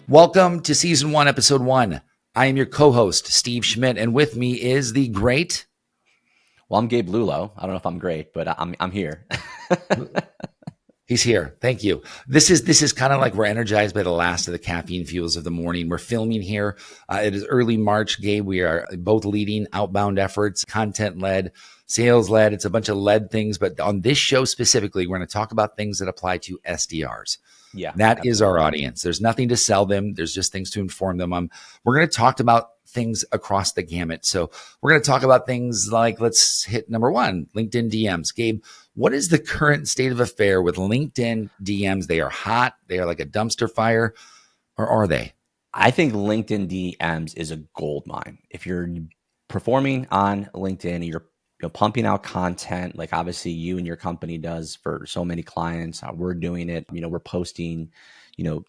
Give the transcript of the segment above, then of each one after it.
Welcome to season 1, episode 1. I am your co-host, Steve Schmidt, and with me is the great... Well, I'm Gabe Lullo. I don't know if I'm great, but I'm here. He's here. Thank you. This is kind of like we're energized by the last of the caffeine fuels of the morning. We're filming here. It is early March, Gabe. We are both leading outbound efforts, content-led, sales-led. It's a bunch of led things, but on this show specifically, we're going to talk about things that apply to SDRs. Yeah, that is our audience. There's nothing to sell them. There's just things to inform them. We're going to talk about things across the gamut. So we're going to talk about things like, let's hit number 1, LinkedIn DMs. Gabe, what is the current state of affair with LinkedIn DMs? They are hot. They are like a dumpster fire, or are they? I think LinkedIn DMs is a gold mine. If you're performing on LinkedIn, you're pumping out content like obviously you and your company does for so many clients. We're doing it. We're posting,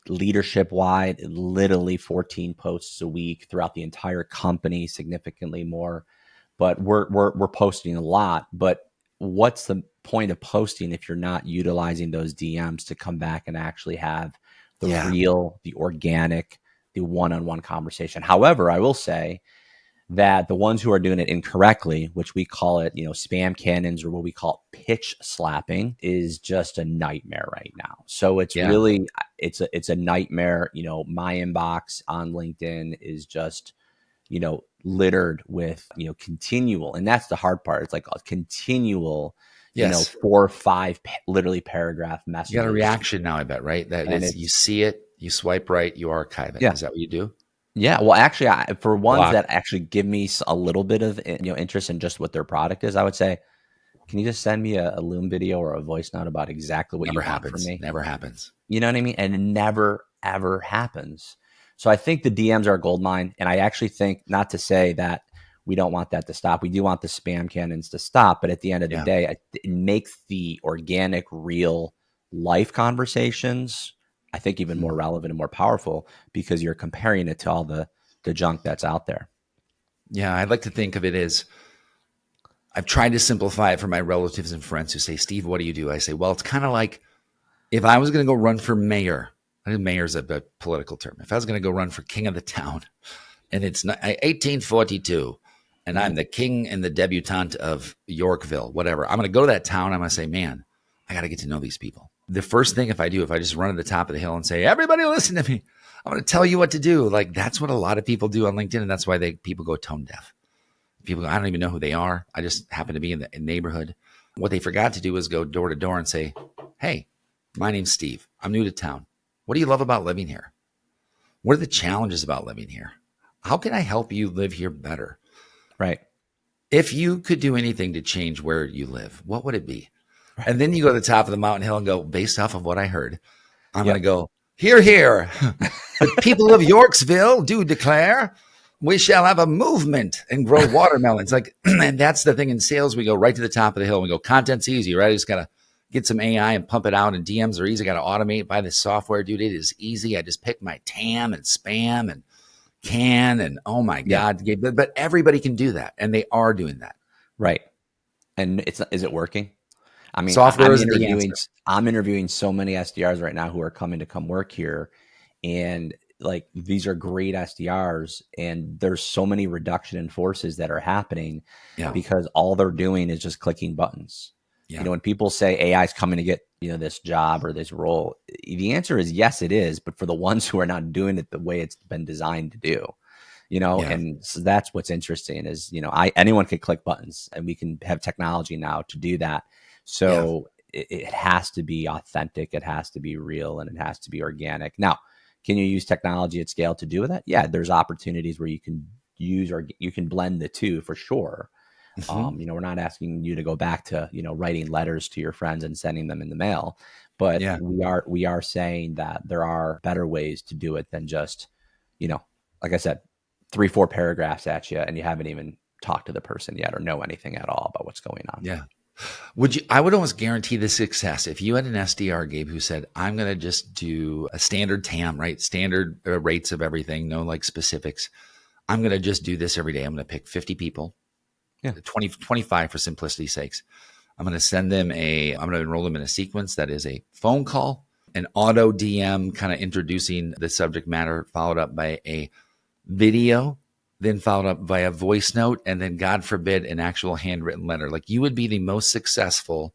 leadership wide, literally 14 posts a week throughout the entire company, significantly more. But we're posting a lot. But what's the point of posting if you're not utilizing those DMs to come back and actually have the real, the organic, the one-on-one conversation? However, I will say that the ones who are doing it incorrectly, which we call it, spam cannons, or what we call pitch slapping, is just a nightmare right now. So it's really, it's a nightmare. My inbox on LinkedIn is just, littered with, continual, and that's the hard part. It's like a continual, 4 or 5 literally paragraph messages. You got a reaction now, I bet, right? That is, you see it, you swipe right, you archive it. Yeah. Is that what you do? Yeah, well, actually, for ones that actually give me a little bit of interest in just what their product is, I would say, can you just send me a Loom video or a voice note about exactly what you want from me? Never happens. You know what I mean? And it never, ever happens. So I think the DMs are a gold mine. And I actually think, not to say that we don't want that to stop. We do want the spam cannons to stop. But at the end of the day, it makes the organic, real life conversations, I think, even more relevant and more powerful because you're comparing it to all the junk that's out there. Yeah, I'd like to think of it as, I've tried to simplify it for my relatives and friends who say, Steve, what do you do? I say, well, it's kind of like if I was going to go run for mayor. I think mayor is a political term. If I was going to go run for king of the town and it's 1842 and I'm the king and the debutante of Yorkville, whatever, I'm going to go to that town. I'm going to say, man, I got to get to know these people. The first thing, if I just run to the top of the hill and say, everybody listen to me, I'm going to tell you what to do. Like, that's what a lot of people do on LinkedIn. And that's why people go tone deaf. People go, I don't even know who they are. I just happen to be in the neighborhood. What they forgot to do is go door to door and say, hey, my name's Steve. I'm new to town. What do you love about living here? What are the challenges about living here? How can I help you live here better? Right. If you could do anything to change where you live, what would it be? And then you go to the top of the mountain hill and go, based off of what I heard, I'm going to go, hear, hear. The people of Yorksville do declare we shall have a movement and grow watermelons. Like, and that's the thing in sales. We go right to the top of the hill and we go, content's easy, right? I just got to get some AI and pump it out, and DMs are easy. Got to automate, buy this software, dude. It is easy. I just pick my TAM and spam and can, and oh my God. But everybody can do that. And they are doing that. Right. And is it working? I mean, software I'm interviewing so many SDRs right now who are coming to come work here. And like, these are great SDRs. And there's so many reduction in forces that are happening because all they're doing is just clicking buttons. Yeah. When people say AI is coming to get, this job or this role, the answer is yes, it is. But for the ones who are not doing it the way it's been designed to do, and so that's what's interesting is, anyone can click buttons and we can have technology now to do that. So it has to be authentic. It has to be real, and it has to be organic. Now, can you use technology at scale to do that? Yeah, there's opportunities where you can use, or you can blend the two for sure. Mm-hmm. We're not asking you to go back to, writing letters to your friends and sending them in the mail, but we are saying that there are better ways to do it than just, like I said, 3-4 paragraphs at you and you haven't even talked to the person yet or know anything at all about what's going on. Yeah. I would almost guarantee the success if you had an SDR, Gabe, who said, I'm going to just do a standard TAM, right? Standard rates of everything, no like specifics. I'm going to just do this every day. I'm going to pick 50 people, 25 for simplicity's sakes. I'm going to send them I'm going to enroll them in a sequence that is a phone call, an auto DM kind of introducing the subject matter, followed up by a video, then followed up by a voice note, and then, God forbid, an actual handwritten letter. Like, you would be the most successful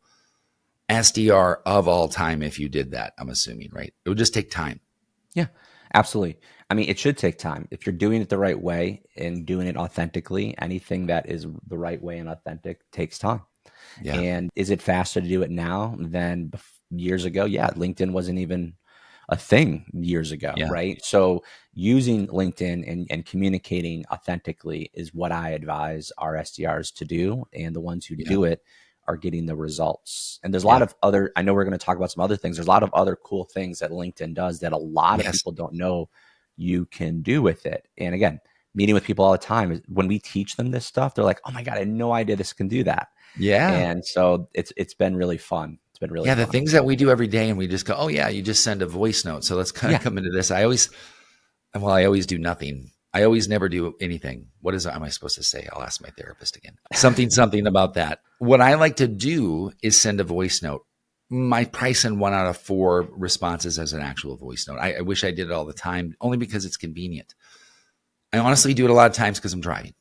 SDR of all time if you did that, I'm assuming, right? It would just take time. Yeah, absolutely. I mean, it should take time. If you're doing it the right way and doing it authentically, anything that is the right way and authentic takes time. Yeah. And is it faster to do it now than years ago? Yeah, LinkedIn wasn't even a thing years ago, Yeah. right? So using LinkedIn and communicating authentically is what I advise our SDRs to do. And the ones who do it are getting the results. And there's a lot of other, I know we're going to talk about some other things. There's a lot of other cool things that LinkedIn does that a lot of people don't know you can do with it. And again, meeting with people all the time, when we teach them this stuff, they're like, oh my God, I had no idea this can do that. Yeah. And so it's been really fun. It's been really fun. The things that we do every day, and we just go, oh yeah, you just send a voice note. So let's kind of come into this. I always do nothing. I always never do anything. What am I supposed to say? I'll ask my therapist again. Something about that. What I like to do is send a voice note. My price in 1 out of 4 responses as an actual voice note. I wish I did it all the time, only because it's convenient. I honestly do it a lot of times because I'm driving.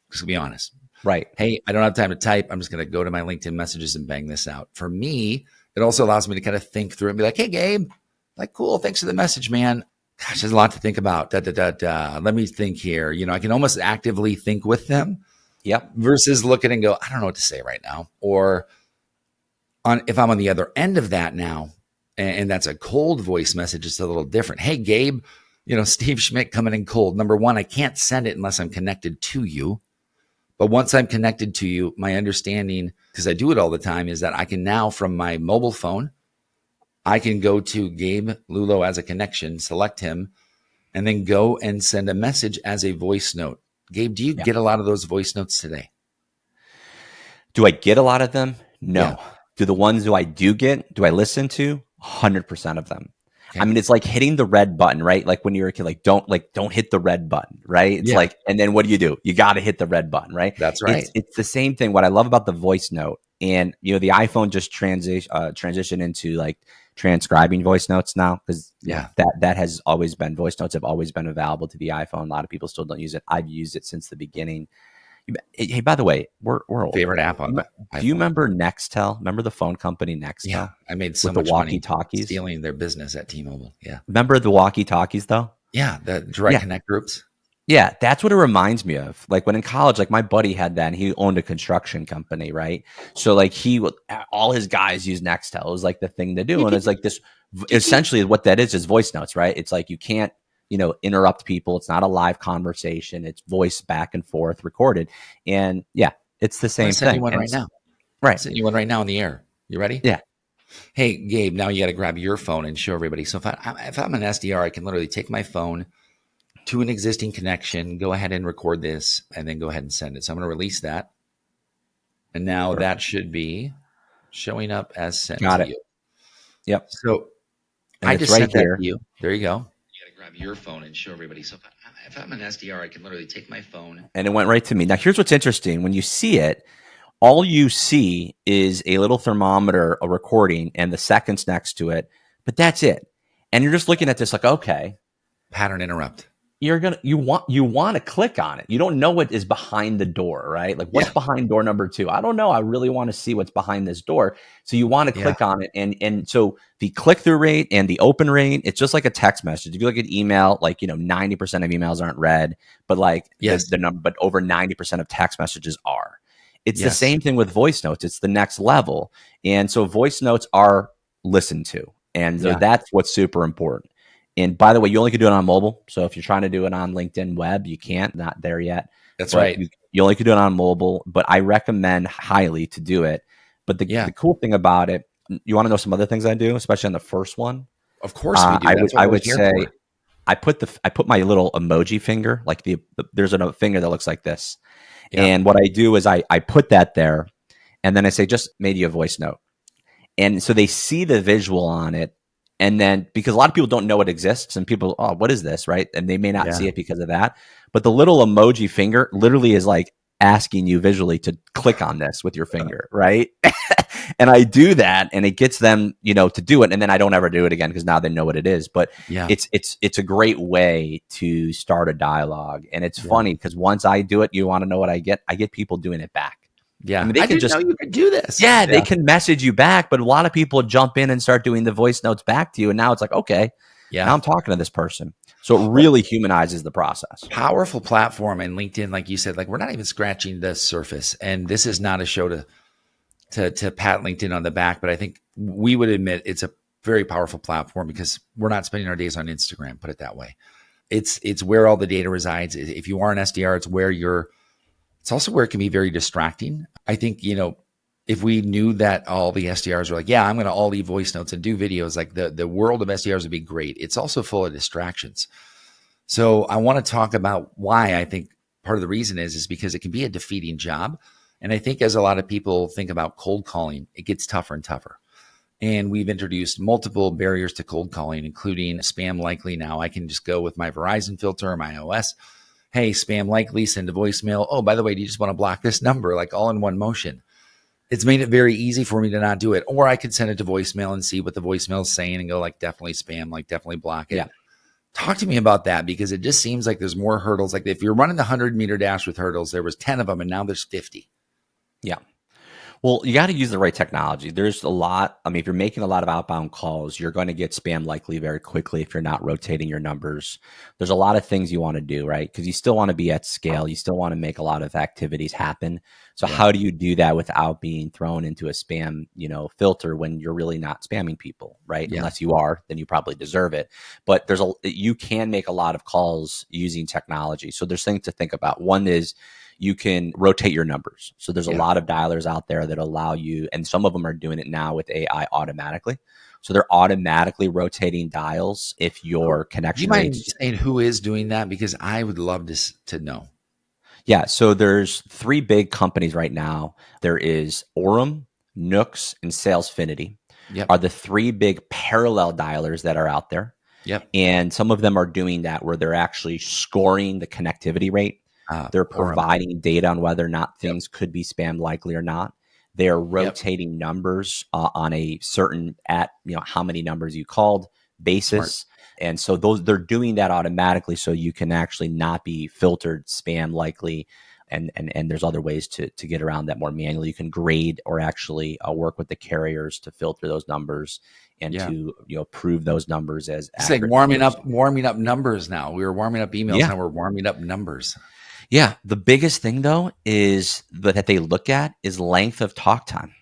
Just to be honest. Right. Hey, I don't have time to type. I'm just going to go to my LinkedIn messages and bang this out. For me, it also allows me to kind of think through it and be like, hey, Gabe, like, cool. Thanks for the message, man. Gosh, there's a lot to think about. Let me think here. I can almost actively think with them. Yep. Versus look at it and go, I don't know what to say right now. Or if I'm on the other end of that now, and that's a cold voice message, it's a little different. Hey, Gabe, Steve Schmidt coming in cold. Number one, I can't send it unless I'm connected to you. But once I'm connected to you, my understanding, because I do it all the time, is that I can now, from my mobile phone, I can go to Gabe Lullo as a connection, select him, and then go and send a message as a voice note. Gabe, do you get a lot of those voice notes today? Do I get a lot of them? No. Yeah. Do the ones I do get, do I listen to? 100% of them. Okay. I mean, it's like hitting the red button, right? Like when you're a kid, don't hit the red button, right? It's like, and then what do? You got to hit the red button, right? That's right. It's the same thing. What I love about the voice note, and the iPhone just transitioned into like transcribing voice notes now, because that has always been, voice notes have always been available to the iPhone. A lot of people still don't use it. I've used it since the beginning. Hey, by the way, we're old. Favorite app on my iPhone. Do you remember Nextel? Remember the phone company Nextel? Yeah, I made so much money stealing their business at T-Mobile. Yeah. Remember the walkie-talkies though? Yeah, the direct connect groups. Yeah, that's what it reminds me of. Like when in college, like my buddy had that, and he owned a construction company, right? So like all his guys use Nextel. It was like the thing to do, and it's like this. Essentially, what that is voice notes, right? It's like you can't interrupt people. It's not a live conversation. It's voice back and forth recorded. And it's the same thing. One right now. Right. Send you one right now in the air. You ready? Yeah. Hey, Gabe, now you got to grab your phone and show everybody. So if I'm an SDR, I can literally take my phone to an existing connection, go ahead and record this, and then go ahead and send it. So I'm going to release that. And now that should be showing up as sent to you. Yep. So I just sent that to you. There you go. Grab your phone and show everybody. So if I'm an SDR, I can literally take my phone. And it went right to me. Now, here's what's interesting. When you see it, all you see is a little thermometer, a recording, and the seconds next to it. But that's it. And you're just looking at this like, okay. Pattern interrupt. You want to click on it. You don't know what is behind the door, right? Like what's behind door number 2? I don't know. I really want to see what's behind this door. So you want to click on it. And so the click-through rate and the open rate, it's just like a text message. If you look at email, 90% of emails aren't read, but the number, but over 90% of text messages are. It's the same thing with voice notes. It's the next level. And so voice notes are listened to. And so that's what's super important. And by the way, you only can do it on mobile. So if you're trying to do it on LinkedIn web, you can't, not there yet. That's right. You only can do it on mobile, but I recommend highly to do it. But the cool thing about it, you want to know some other things I do, especially on the first one? Of course we do. I would say I put my little emoji finger, like there's a finger that looks like this. Yeah. And what I do is I put that there, and then I say, just made you a voice note. And so they see the visual on it. And then, because a lot of people don't know it exists, and people, oh, what is this, right? And they may not see it because of that. But the little emoji finger literally is like asking you visually to click on this with your finger, right? And I do that, and it gets them, to do it. And then I don't ever do it again because now they know what it is. But Yeah. it's a great way to start a dialogue. And it's Yeah. funny because once I do it, you want to know what I get? I get people doing it back. Yeah. I mean, they can didn't know you could do this. Yeah, they can message you back, but a lot of people jump in and start doing the voice notes back to you. And now it's like, okay, now I'm talking to this person. So it really humanizes the process. Powerful platform. And LinkedIn, like you said, like we're not even scratching the surface. And this is not a show to pat LinkedIn on the back, but I think we would admit it's a very powerful platform because we're not spending our days on Instagram, put it that way. It's where all the data resides. If you are an SDR, it's also where it can be very distracting. I think, if we knew that all the SDRs were like, yeah, I'm going to all leave voice notes and do videos, like the world of SDRs would be great. It's also full of distractions. So I want to talk about why I think part of the reason is because it can be a defeating job. And I think as a lot of people think about cold calling, it gets tougher and tougher. And we've introduced multiple barriers to cold calling, including spam likely. Now I can just go with my Verizon filter or my OS. Hey, spam likely, send a voicemail. Oh, by the way, do you just want to block this number? Like all in one motion. It's made it very easy for me to not do it. Or I could send it to voicemail and see what the voicemail is saying and go like, definitely spam, like definitely block it. Yeah. Talk to me about that because it just seems like there's more hurdles. Like if you're running the 100-meter dash with hurdles, there was 10 of them and now there's 50. Yeah. Well, you got to use the right technology. There's a lot. I mean, if you're making a lot of outbound calls, you're going to get spam likely very quickly if you're not rotating your numbers. There's a lot of things you want to do, right? Because you still want to be at scale. You still want to make a lot of activities happen. So how do you do that without being thrown into a spam, filter when you're really not spamming people, right? Yeah. Unless you are, then you probably deserve it. But you can make a lot of calls using technology. So there's things to think about. One is you can rotate your numbers. So there's a lot of dialers out there that allow you, and some of them are doing it now with AI automatically. So they're automatically rotating dials if your connection Do you mind rates. saying who is doing that? Because I would love to know. Yeah. So there's 3 big companies right now. There is Orem, Nooks, and Salesfinity are the 3 big parallel dialers that are out there. Yep. And some of them are doing that where they're actually scoring the connectivity rate. They're providing data on whether or not things could be spam likely or not. They're rotating numbers on a certain how many numbers you called basis. Smart. And so they're doing that automatically so you can actually not be filtered spam likely. And there's other ways to get around that more manually. You can grade or actually work with the carriers to filter those numbers and to prove those numbers as it's like warming up numbers now. We were warming up emails, now we're warming up numbers. Yeah. The biggest thing though is that they look at is length of talk time.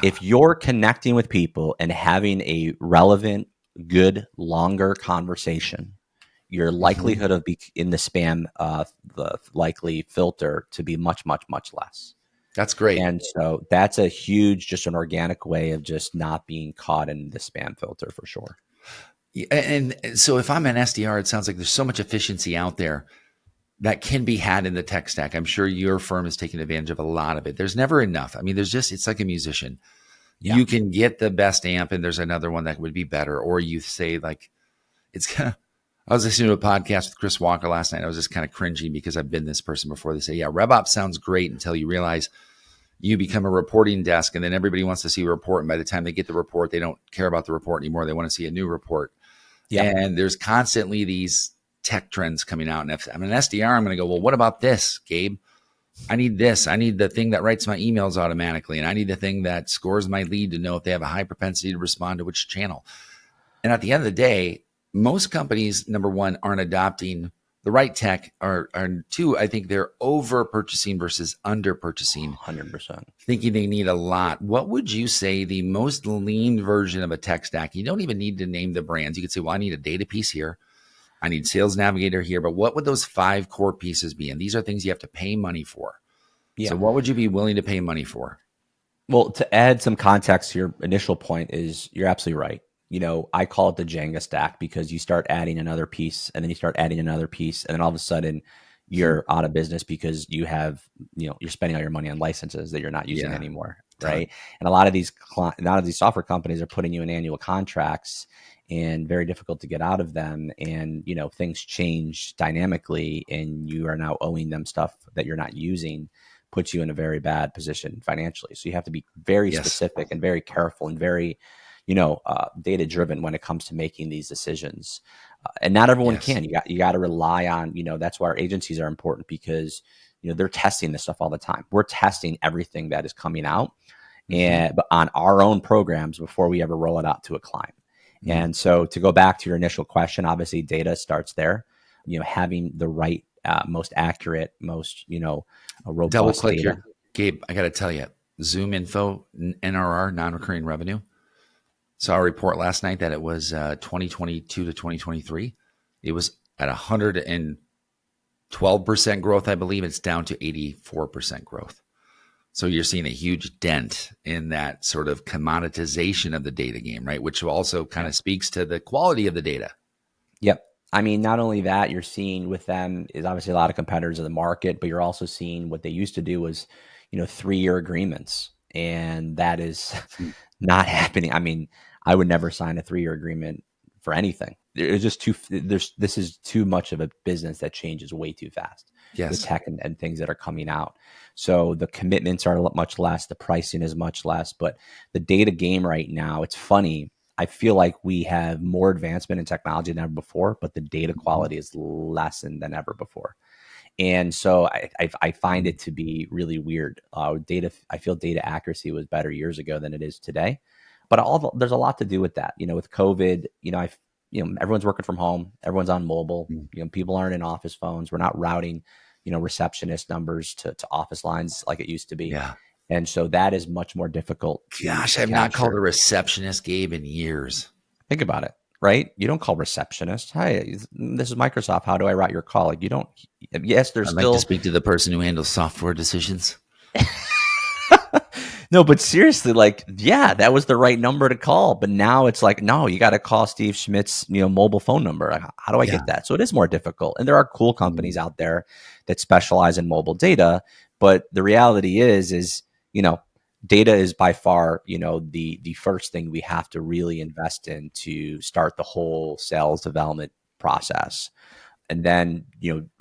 If you're connecting with people and having a relevant, good, longer conversation, your likelihood of being in the spam, the likely filter to be much, much, much less. That's great. And so that's a huge, just an organic way of just not being caught in the spam filter for sure. And so if I'm an SDR, it sounds like there's so much efficiency out there that can be had in the tech stack. I'm sure your firm is taking advantage of a lot of it. There's never enough. I mean, it's like a musician. Yeah. You can get the best amp and there's another one that would be better. Or you say like, I was listening to a podcast with Chris Walker last night. I was just kind of cringing because I've been this person before. They say, yeah, RevOps sounds great until you realize you become a reporting desk and then everybody wants to see a report. And by the time they get the report, they don't care about the report anymore. They want to see a new report. Yeah. And there's constantly these tech trends coming out. And if I'm an SDR, I'm going to go, well, what about this, Gabe? I need this. I need the thing that writes my emails automatically. And I need the thing that scores my lead to know if they have a high propensity to respond to which channel. And at the end of the day, most companies, number one, aren't adopting the right tech, or 2, I think they're over purchasing versus under purchasing. 100%. Thinking they need a lot. What would you say the most lean version of a tech stack? You don't even need to name the brands. You could say, well, I need a data piece here. I need Sales Navigator here. But what would those 5 core pieces be? And these are things you have to pay money for. Yeah. So what would you be willing to pay money for? Well, to add some context to your initial point is you're absolutely right. I call it the Jenga stack because you start adding another piece and then you start adding another piece. And then all of a sudden you're out of business because you have, you're spending all your money on licenses that you're not using anymore. Right. And a lot of these software companies are putting you in annual contracts and very difficult to get out of them. And, things change dynamically and you are now owing them stuff that you're not using. puts you in a very bad position financially. So you have to be very specific and very careful and very, data driven when it comes to making these decisions. And not everyone can. You got to rely on, that's why our agencies are important, because they're testing this stuff all the time. We're testing everything that is coming out, but on our own programs before we ever roll it out to a client. And so to go back to your initial question, obviously data starts there. Having the right, most accurate, most robust double click data. Gabe, I got to tell you, Zoom Info NRR, non-recurring revenue. Saw a report last night that it was 2022 to 2023. It was at 112% growth, I believe. It's down to 84% growth. So you're seeing a huge dent in that sort of commoditization of the data game, right? Which also kind of speaks to the quality of the data. Yep. I mean, not only that, you're seeing with them is obviously a lot of competitors in the market, but you're also seeing what they used to do was, 3-year agreements. And that is not happening. I mean, I would never sign a 3-year agreement for anything. It's just this is too much of a business that changes way too fast with tech and things that are coming out. So the commitments are much less, the pricing is much less, but the data game right now, it's funny. I feel like we have more advancement in technology than ever before, but the data quality is lessened than ever before. And so I find it to be really weird. I feel data accuracy was better years ago than it is today. But there's a lot to do with that. With COVID, everyone's working from home, everyone's on mobile. People aren't in office phones. We're not routing, receptionist numbers to office lines like it used to be. Yeah. And so that is much more difficult. Gosh, I've not called a receptionist, Gabe, in years. Think about it, right? You don't call receptionist. Hi, this is Microsoft. How do I route your call? Like you don't. Yes, there's I'd like to speak to the person who handles software decisions. No, but seriously, that was the right number to call. But now it's like, no, you got to call Steve Schmidt's, mobile phone number. Like, how do I get that? So it is more difficult. And there are cool companies out there that specialize in mobile data. But the reality is, data is by far, the first thing we have to really invest in to start the whole sales development process. And then,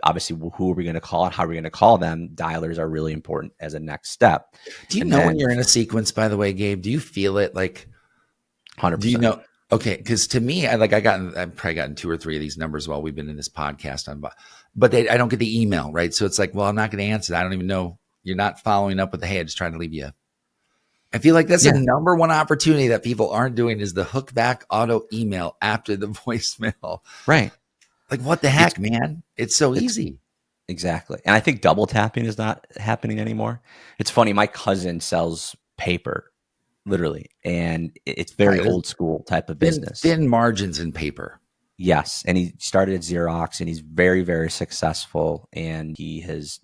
obviously, who are we going to call and how are we going to call them? Dialers are really important as a next step. Do you know when you're in a sequence, by the way, Gabe? Do you feel it like 100%? Do you know? Okay, because to me, I've probably gotten 2 or 3 of these numbers while we've been in this podcast but I don't get the email, right? So it's like, well, I'm not going to answer that. I don't even know. You're not following up with the, hey, I'm just trying to leave you. I feel like that's the number one opportunity that people aren't doing is the hook back auto email after the voicemail. Right. Like, what the heck, man? It's so easy. Exactly. And I think double tapping is not happening anymore. It's funny. My cousin sells paper, literally, and it's very old school type of business. Thin margins in paper. Yes. And he started at Xerox and he's very, very successful. And he has,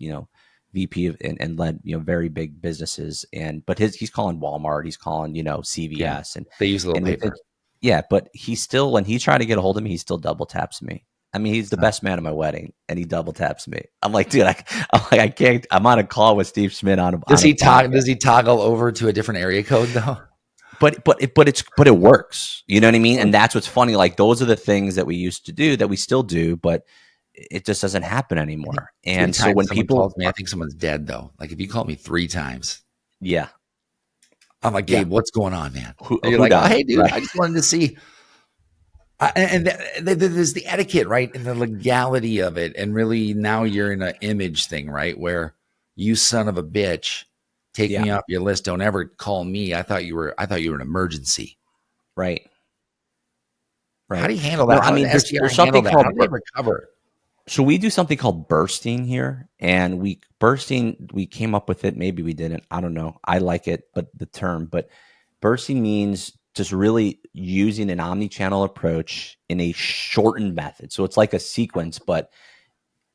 VP of, and led, very big businesses. But he's calling Walmart, he's calling, CVS, and they use a little paper. But he still, when he tried to get a hold of me, he still double taps me. I mean, he's the best man at my wedding, and he double taps me. I'm like, dude, I can't. I'm on a call with Steve Schmidt on. Does he toggle over to a different area code though? But it works. You know what I mean? And that's what's funny. Like those are the things that we used to do that we still do, but it just doesn't happen anymore. And so when people calls me, I think someone's dead though. Like if you call me 3 times, yeah, I'm like, Gabe, what's going on, man? You're like, oh, hey, dude, right. I just wanted to see. There's the etiquette, right? And the legality of it. And really now you're in an image thing, right? Where you son of a bitch, take me off your list. Don't ever call me. I thought you were an emergency. Right. How do you handle that? I mean, there's something called how do they recover? So we do something called bursting here, and we came up with it. Maybe we didn't. I don't know. I like it, but bursting means just really using an omni-channel approach in a shortened method. So it's like a sequence, but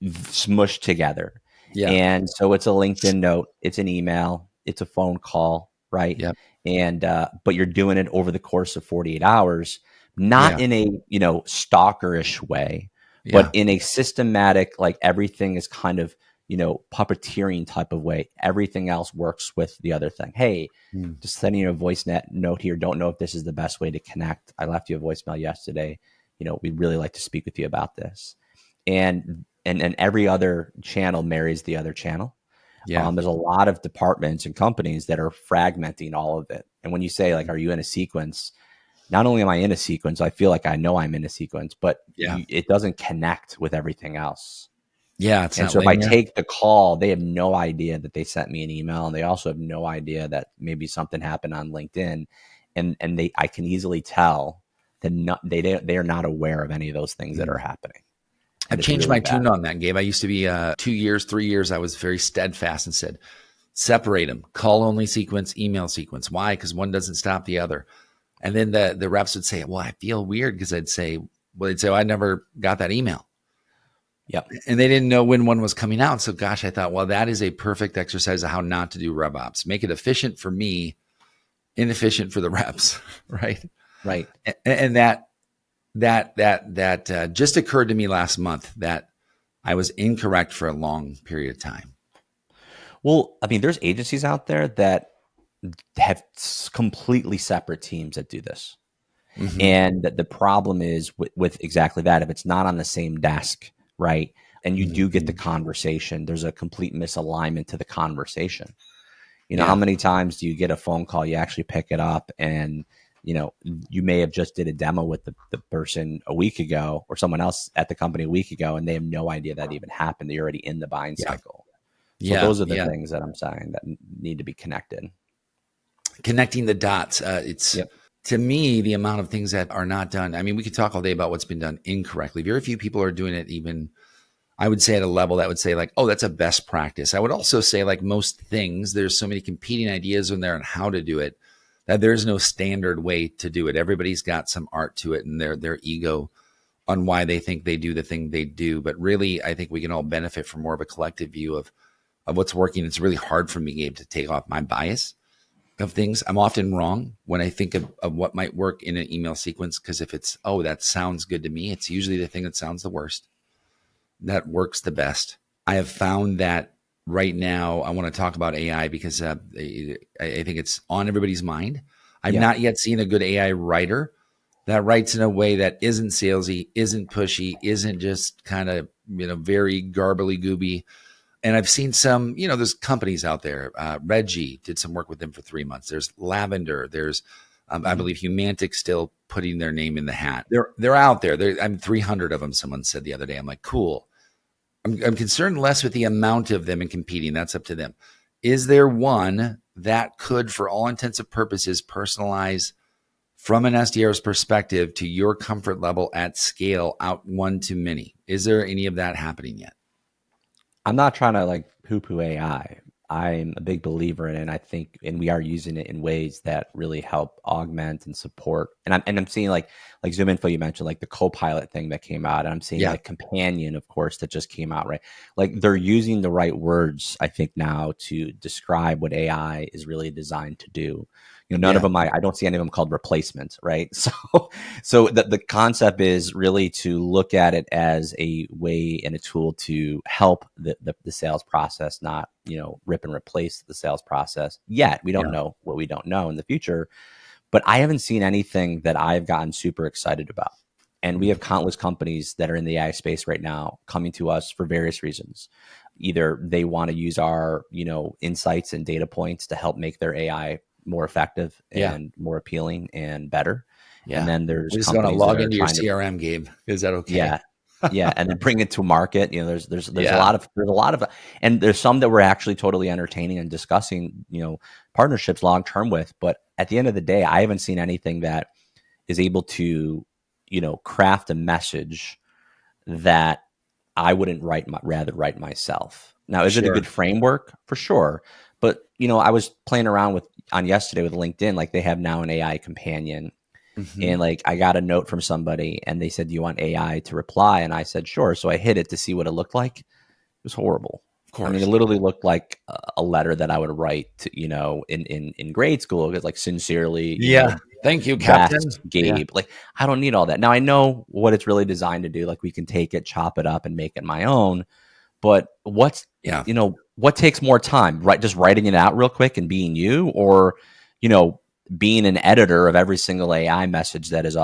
smushed together. Yeah. And so it's a LinkedIn note, it's an email, it's a phone call, right? Yep. And but you're doing it over the course of 48 hours, not in a stalkerish way, but in a systematic, like everything is kind of puppeteering type of way. Everything else works with the other thing. Hey, just sending you a voice note here. Don't know if this is the best way to connect. I left you a voicemail yesterday. We'd really like to speak with you about this. And every other channel marries the other channel. Yeah. There's a lot of departments and companies that are fragmenting all of it. And when you say like, are you in a sequence? Not only am I in a sequence, I feel like I know I'm in a sequence, but Yeah. it doesn't connect with everything else. Yeah. It's And not so if I linear. take the call, they have no idea that they sent me an email, and they also have no idea that maybe something happened on LinkedIn, and I can easily tell that they are not aware of any of those things that are happening. And I've it's changed really my bad. tune on that, Gabe. I used to be 2 years, 3 years. I was very steadfast and said, separate them, call only sequence, email sequence. Why? Because one doesn't stop the other. And then the reps would say, well, I feel weird because they'd say, I never got that email. Yep. And they didn't know when one was coming out. So gosh, I thought, well, that is a perfect exercise of how not to do rev ops. Make it efficient for me, inefficient for the reps, right? Right. And that just occurred to me last month that I was incorrect for a long period of time. Well, I mean, there's agencies out there that have completely separate teams that do this. Mm-hmm. And the problem is with exactly that. If it's not on the same desk, right, and you do get the conversation, there's a complete misalignment to the conversation. You know, how many times do you get a phone call, you actually pick it up, and you may have just did a demo with the person a week ago, or someone else at the company a week ago, and they have no idea that even happened. They're already in the buying cycle. So those are the things that I'm saying that need to be connected. Connecting the dots. To me, the amount of things that are not done. I mean, we could talk all day about what's been done incorrectly. Very few people are doing it even, I would say, at a level that would say like, oh, that's a best practice. I would also say, like most things, there's so many competing ideas in there on how to do it that there's no standard way to do it. Everybody's got some art to it and their ego on why they think they do the thing they do. But really, I think we can all benefit from more of a collective view of what's working. It's really hard for me, Gabe, to take off my bias of things. I'm often wrong when I think of what might work in an email sequence, because if it's, oh, that sounds good to me, it's usually the thing that sounds the worst, that works the best. I have found that right now, I want to talk about AI because I think it's on everybody's mind. I've not yet seen a good AI writer that writes in a way that isn't salesy, isn't pushy, isn't just kind of, very garbly gooby. And I've seen some, there's companies out there. Reggie did some work with them for 3 months. There's Lavender. There's, I believe, Humantic still putting their name in the hat. They're out there. I'm 300 of them. Someone said the other day. I'm like, cool. I'm concerned less with the amount of them and competing. That's up to them. Is there one that could, for all intents and purposes, personalize from an SDR's perspective to your comfort level at scale out one to many? Is there any of that happening yet? I'm not trying to like poo-poo AI. I'm a big believer in it. And I think, and we are using it in ways that really help augment and support. And I'm seeing like ZoomInfo, you mentioned like the Copilot thing that came out. And I'm seeing like Companion, of course, that just came out, right? Like they're using the right words, I think, now to describe what AI is really designed to do. None of them, I don't see any of them called replacement, right? So the concept is really to look at it as a way and a tool to help the sales process, not, rip and replace the sales process yet. We don't know what we don't know in the future, but I haven't seen anything that I've gotten super excited about. And we have countless companies that are in the AI space right now coming to us for various reasons. Either they want to use our, insights and data points to help make their AI more effective and more appealing and better. Yeah. And then there's just going to log into your CRM, Gabe. Is that okay? Yeah. And then bring it to market. There's a lot of, and there's some that we're actually totally entertaining and discussing, partnerships long-term with. But at the end of the day, I haven't seen anything that is able to, craft a message that I wouldn't rather write myself. Now, is it a good framework? For sure. But, I was playing around on yesterday with LinkedIn, like they have now an AI companion. And like I got a note from somebody and they said, do you want AI to reply? And I said, sure. So I hit it to see what it looked like. It was horrible. Of course. I mean, it literally looked like a letter that I would write to, in grade school. Because like, sincerely, thank you, Captain Gabe. Like, I don't need all that. Now I know what it's really designed to do. Like we can take it, chop it up and make it my own. But what takes more time, right? Just writing it out real quick and being you, or, being an editor of every single AI message that is,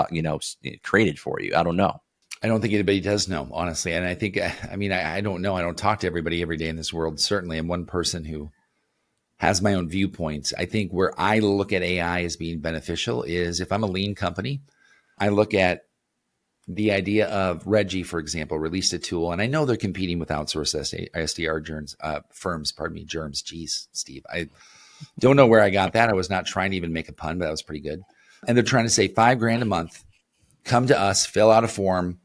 created for you. I don't know. I don't think anybody does know, honestly. And I think, I mean, I don't know. I don't talk to everybody every day in this world. Certainly, I'm one person who has my own viewpoints. I think where I look at AI as being beneficial is if I'm a lean company, I look at the idea of Reggie, for example, released a tool, and I know they're competing with outsourced SDR firms, germs. Geez, Steve, I don't know where I got that. I was not trying to even make a pun, but that was pretty good. And they're trying to say $5,000 a month, come to us, fill out a form,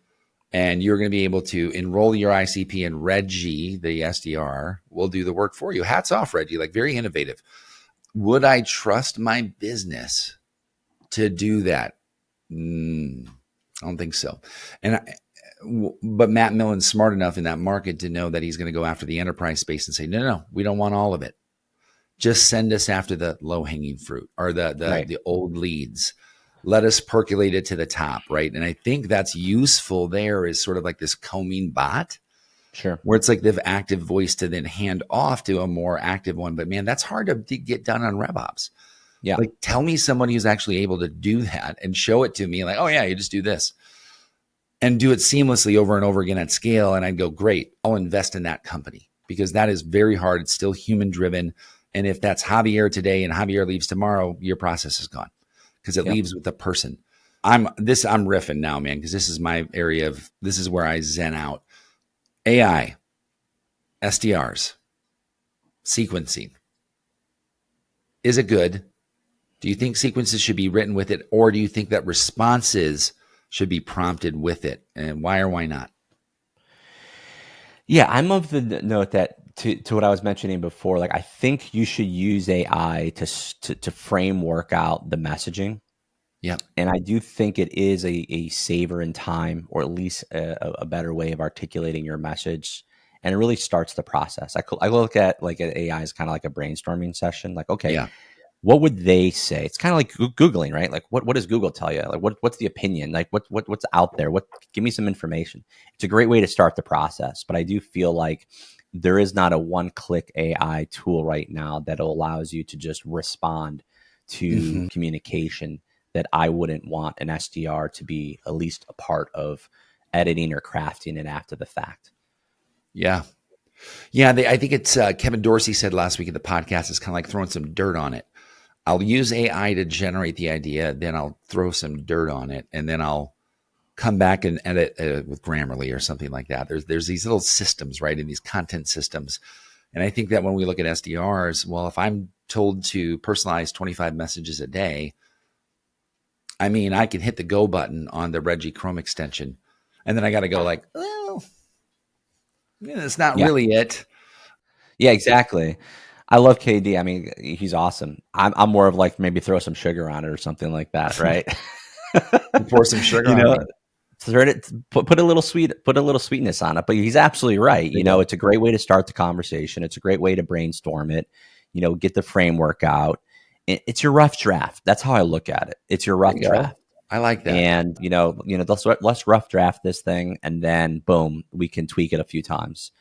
and you're going to be able to enroll your ICP, and Reggie, the SDR, will do the work for you. Hats off, Reggie, like very innovative. Would I trust my business to do that? I don't think so. But Matt Millen's smart enough in that market to know that he's going to go after the enterprise space and say, no, we don't want all of it. Just send us after the low-hanging fruit or the old leads. Let us percolate it to the top, right? And I think that's useful there is sort of like this combing bot. Sure. Where it's like the active voice to then hand off to a more active one. But man, that's hard to get done on RevOps. Yeah. Like tell me somebody who's actually able to do that and show it to me like, oh yeah, you just do this and do it seamlessly over and over again at scale. And I'd go, great, I'll invest in that company because that is very hard. It's still human driven. And if that's Javier today and Javier leaves tomorrow, your process is gone because it leaves with the person. I'm riffing now, man, because this is my area this is where I zen out. AI, SDRs, sequencing. Is it good? Do you think sequences should be written with it, or do you think that responses should be prompted with it? And why or why not? Yeah, I'm of the note that to what I was mentioning before, like I think you should use AI to framework out the messaging. Yeah. And I do think it is a saver in time, or at least a better way of articulating your message. And it really starts the process. I look at AI as kind of like a brainstorming session. Like, okay, what would they say? It's kind of like Googling, right? Like what does Google tell you? Like what's the opinion? Like what's out there? Give me some information. It's a great way to start the process. But I do feel like there is not a one-click AI tool right now that allows you to just respond to communication that I wouldn't want an SDR to be at least a part of editing or crafting it after the fact. Yeah. Yeah. I think it's Kevin Dorsey said last week in the podcast, it's kind of like throwing some dirt on it. I'll use AI to generate the idea, then I'll throw some dirt on it, and then I'll come back and edit with Grammarly or something like that. There's these little systems, right, in these content systems. And I think that when we look at SDRs, well, if I'm told to personalize 25 messages a day, I mean, I can hit the go button on the Reggie Chrome extension, and then I got to go like, well, it's not really it. Yeah, exactly. I love KD. I mean, he's awesome. I'm more of like maybe throw some sugar on it or something like that, right? Pour some sugar on it. Put a little sweetness on it. But he's absolutely right. It's a great way to start the conversation. It's a great way to brainstorm it. Get the framework out. It's your rough draft. That's how I look at it. It's your rough draft. I like that. And let's rough draft this thing, and then boom, we can tweak it a few times.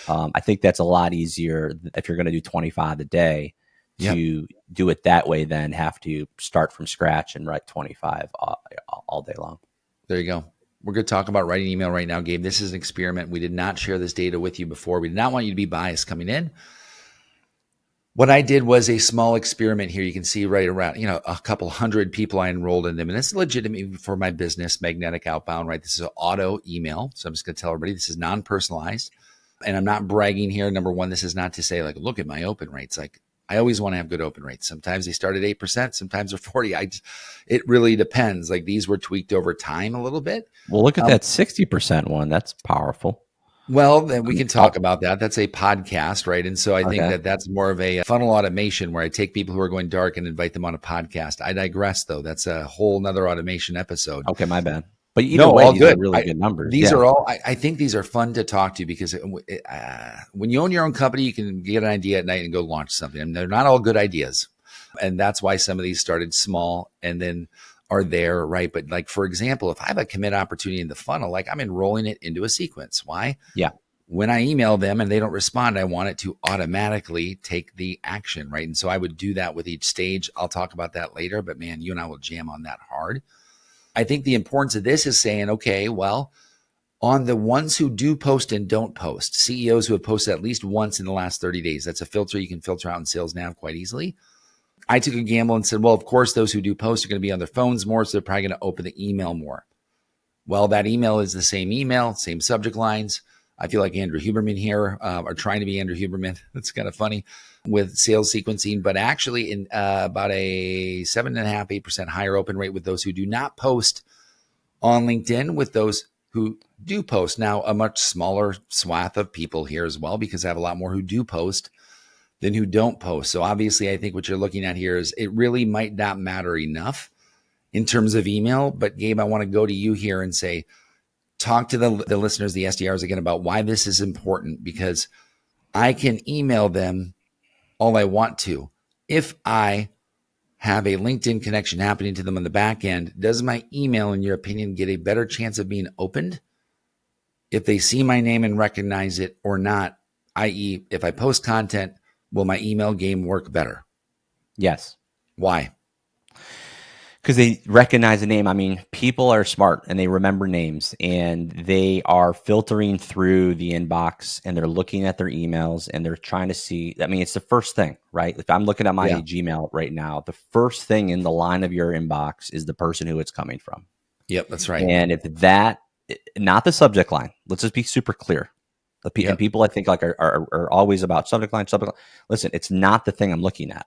I think that's a lot easier if you're going to do 25 a day to do it that way than have to start from scratch and write 25 all day long. There you go. We're going to talk about writing email right now, Gabe. This is an experiment. We did not share this data with you before. We did not want you to be biased coming in. What I did was a small experiment here. You can see right around, a couple hundred people I enrolled in them. And it's legitimate for my business, Magnetic Outbound, right? This is an auto email. So I'm just going to tell everybody this is non-personalized. And I'm not bragging here. Number one, this is not to say like, look at my open rates. Like I always want to have good open rates. Sometimes they start at 8%, sometimes they're 40. It really depends. Like these were tweaked over time a little bit. Well, look at that 60% one. That's powerful. Well, then we can talk about that. That's a podcast, right? And so I think that's more of a funnel automation where I take people who are going dark and invite them on a podcast. I digress though. That's a whole nother automation episode. Okay. My bad. But either way, these are really good numbers. These are all, I think these are fun to talk to because when you own your own company, you can get an idea at night and go launch something. And they're not all good ideas. And that's why some of these started small and then are there, right? But like, for example, if I have a commit opportunity in the funnel, like I'm enrolling it into a sequence. Why? Yeah. When I email them and they don't respond, I want it to automatically take the action, right? And so I would do that with each stage. I'll talk about that later, but man, you and I will jam on that hard. I think the importance of this is saying, okay, well, On the ones who do post and don't post, CEOs who have posted at least once in the last 30 days, that's a filter you can filter out in Sales Nav quite easily. I took a gamble and said, well, of course, those who do post are going to be on their phones more, so they're probably going to open the email more. Well, that email is the same email, same subject lines. I feel like Andrew Huberman here, or trying to be Andrew Huberman. That's kind of funny with sales sequencing, but actually in about a 7.5%, 8% higher open rate with those who do not post on LinkedIn with those who do post. Now, a much smaller swath of people here as well, because I have a lot more who do post than who don't post. So obviously, I think what you're looking at here is it really might not matter enough in terms of email. But Gabe, I want to go to you here and say, talk to the listeners, the SDRs again, about why this is important, because I can email them all I want to. If I have a LinkedIn connection happening to them on the back end, does my email, in your opinion, get a better chance of being opened if they see my name and recognize it or not? I.e., if I post content, will my email game work better? Yes. Why? Because they recognize the name. I mean, people are smart and they remember names, and they are filtering through the inbox and they're looking at their emails and they're trying to see. I mean, it's the first thing, right? If I'm looking at my Gmail right now, the first thing in the line of your inbox is the person who it's coming from. Yep, that's right. And if that, not the subject line, let's just be super clear. And people, I think, like are always about subject line. Listen, it's not the thing I'm looking at.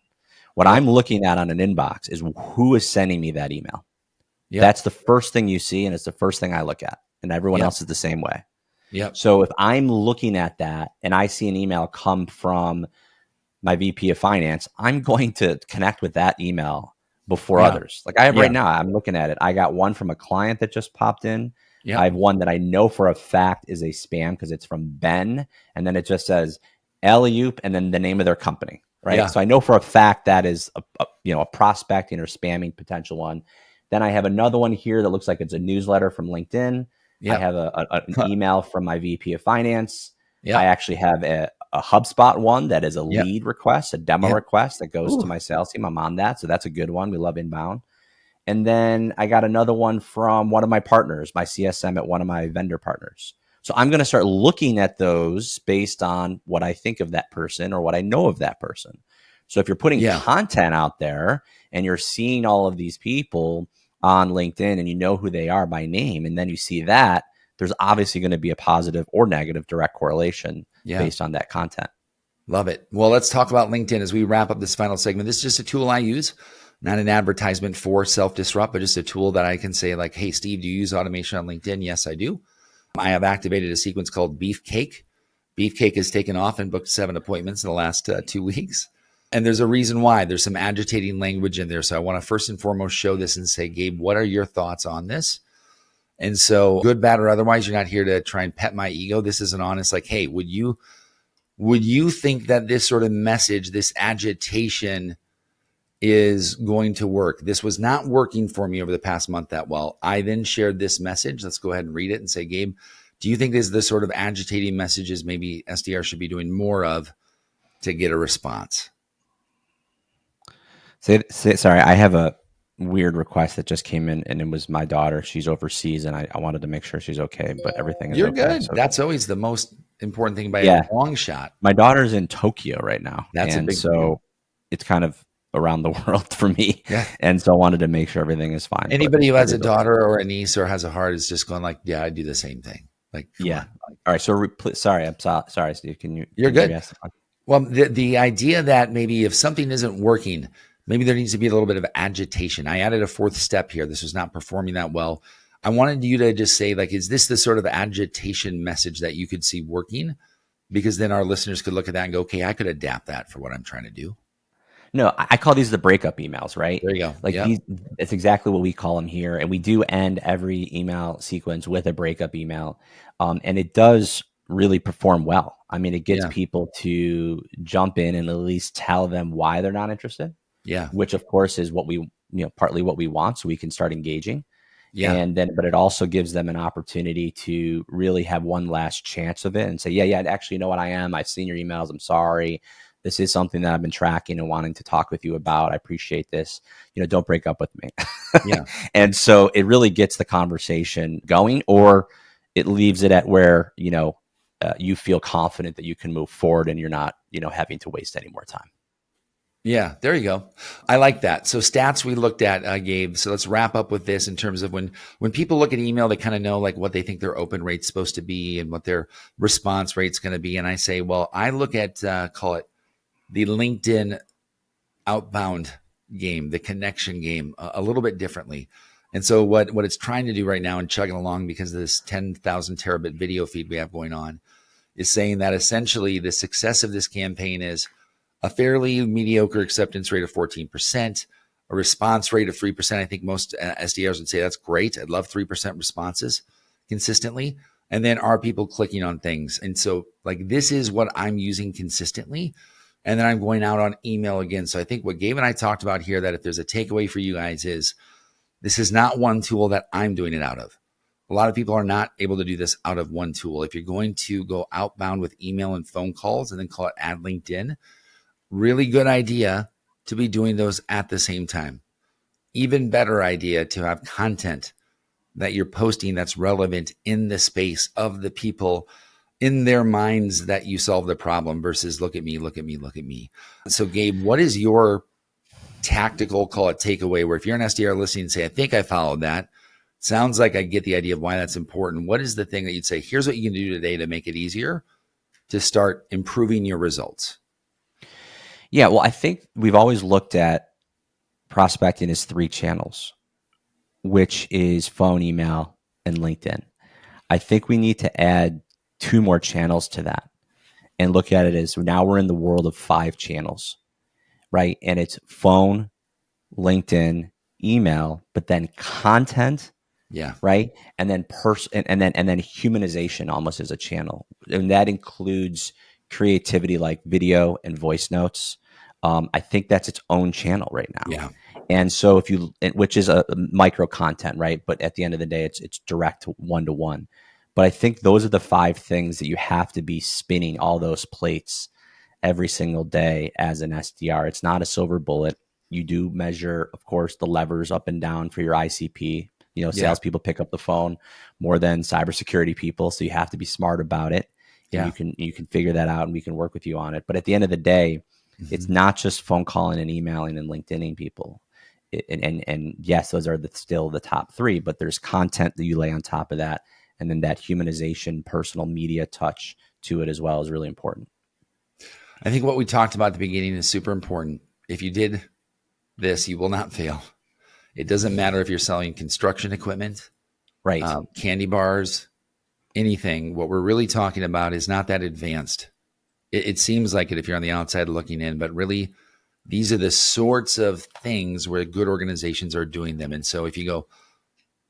What I'm looking at on an inbox is who is sending me that email. That's the first thing you see, and it's the first thing I look at, and everyone else is the same way. So if I'm looking at that and I see an email come from my VP of finance, I'm going to connect with that email before others. Like I have right now, I'm looking at it. I got one from a client that just popped in. I have one that I know for a fact is a spam because it's from Ben, and then it just says AlleyOop and then the name of their company. Right. So I know for a fact that is a prospecting or spamming potential one. Then I have another one here that looks like it's a newsletter from LinkedIn. I have an email from my VP of finance. I actually have a HubSpot one that is a lead request, a demo request that goes to my sales team. I'm on that. So that's a good one. We love inbound. And then I got another one from one of my partners, my CSM at one of my vendor partners. So I'm going to start looking at those based on what I think of that person or what I know of that person. So if you're putting content out there and you're seeing all of these people on LinkedIn and you know who they are by name, and then you see that, there's obviously going to be a positive or negative direct correlation based on that content. Love it. Well, let's talk about LinkedIn as we wrap up this final segment. This is just a tool I use, not an advertisement for Self-Disrupt, but just a tool that I can say like, hey, Steve, do you use automation on LinkedIn? Yes, I do. I have activated a sequence called Beefcake. Beefcake has taken off and booked 7 appointments in the last 2 weeks. And there's a reason why. There's some agitating language in there. So I want to first and foremost show this and say, Gabe, what are your thoughts on this? And so good, bad, or otherwise, you're not here to try and pet my ego. This is an honest, like, hey, would you think that this sort of message, this agitation is going to work? This was not working for me over the past month that well. I then shared this message. Let's go ahead and read it and say, Gabe, do you think this is the sort of agitating messages maybe SDR should be doing more of to get a response? Sorry, I have a weird request that just came in, and it was my daughter. She's overseas, and I wanted to make sure she's okay, but everything is You're okay. good. So that's always the most important thing by a long shot. My daughter's in Tokyo right now. That's a big deal. It's kind of around the world for me. And so I wanted to make sure everything is fine. Anybody who has a daughter or a niece or has a heart is just going like, yeah, I do the same thing. Like, all right. So sorry, sorry, Steve. You're good. Well, the idea that maybe if something isn't working, maybe there needs to be a little bit of agitation. I added a 4th step here. This was not performing that well. I wanted you to just say, like, is this the sort of agitation message that you could see working? Because then our listeners could look at that and go, okay, I could adapt that for what I'm trying to do. No, I call these the breakup emails, right? There you go. Like it's exactly what we call them here. And we do end every email sequence with a breakup email. And it does really perform well. I mean, it gets people to jump in and at least tell them why they're not interested. Which of course is what we, partly what we want, so we can start engaging. And then, but it also gives them an opportunity to really have one last chance of it and say, actually, you know what I am. I've seen your emails. I'm sorry. This is something that I've been tracking and wanting to talk with you about. I appreciate this. Don't break up with me. And so it really gets the conversation going. Or it leaves it at where, you feel confident that you can move forward and you're not, having to waste any more time. Yeah, there you go. I like that. So stats we looked at, Gabe. So let's wrap up with this in terms of when people look at email, they kind of know like what they think their open rate's supposed to be and what their response rate's going to be. And I say, well, I look at call it the LinkedIn outbound game, the connection game, a little bit differently. And so what it's trying to do right now and chugging along because of this 10,000 terabit video feed we have going on is saying that essentially the success of this campaign is a fairly mediocre acceptance rate of 14%, a response rate of 3%. I think most SDRs would say that's great. I'd love 3% responses consistently. And then are people clicking on things? And so like this is what I'm using consistently. And then I'm going out on email again. So I think what Gabe and I talked about here, that if there's a takeaway for you guys is this is not one tool that I'm doing it out of. A lot of people are not able to do this out of one tool. If you're going to go outbound with email and phone calls and then call it add LinkedIn, really good idea to be doing those at the same time. Even better idea to have content that you're posting that's relevant in the space of the people in their minds that you solve the problem versus look at me, look at me, look at me. So Gabe, what is your tactical, call it takeaway, where if you're an SDR listening and say, I think I followed that, sounds like I get the idea of why that's important. What is the thing that you'd say, here's what you can do today to make it easier to start improving your results? Yeah, well, I think we've always looked at prospecting as 3 channels, which is phone, email, and LinkedIn. I think we need to add 2 more channels to that and look at it as now we're in the world of 5 channels, right? And it's phone, LinkedIn, email, but then content, right? And then and then humanization almost as a channel, and that includes creativity like video and voice notes. I think that's its own channel right now. Yeah. And so which is a micro content, right? But at the end of the day, it's direct one-to-one. But I think those are the 5 things that you have to be spinning all those plates every single day as an SDR. It's not a silver bullet. You do measure, of course, the levers up and down for your ICP. Salespeople pick up the phone more than cybersecurity people. So you have to be smart about it. And you can figure that out and we can work with you on it. But at the end of the day, it's not just phone calling and emailing and LinkedIning people. And yes, those are still the top 3, but there's content that you lay on top of that. And then that humanization, personal media touch to it as well is really important. I think what we talked about at the beginning is super important. If you did this, you will not fail. It doesn't matter if you're selling construction equipment, right? Candy bars, anything. What we're really talking about is not that advanced. It seems like it if you're on the outside looking in, but really these are the sorts of things where good organizations are doing them. And so if you go,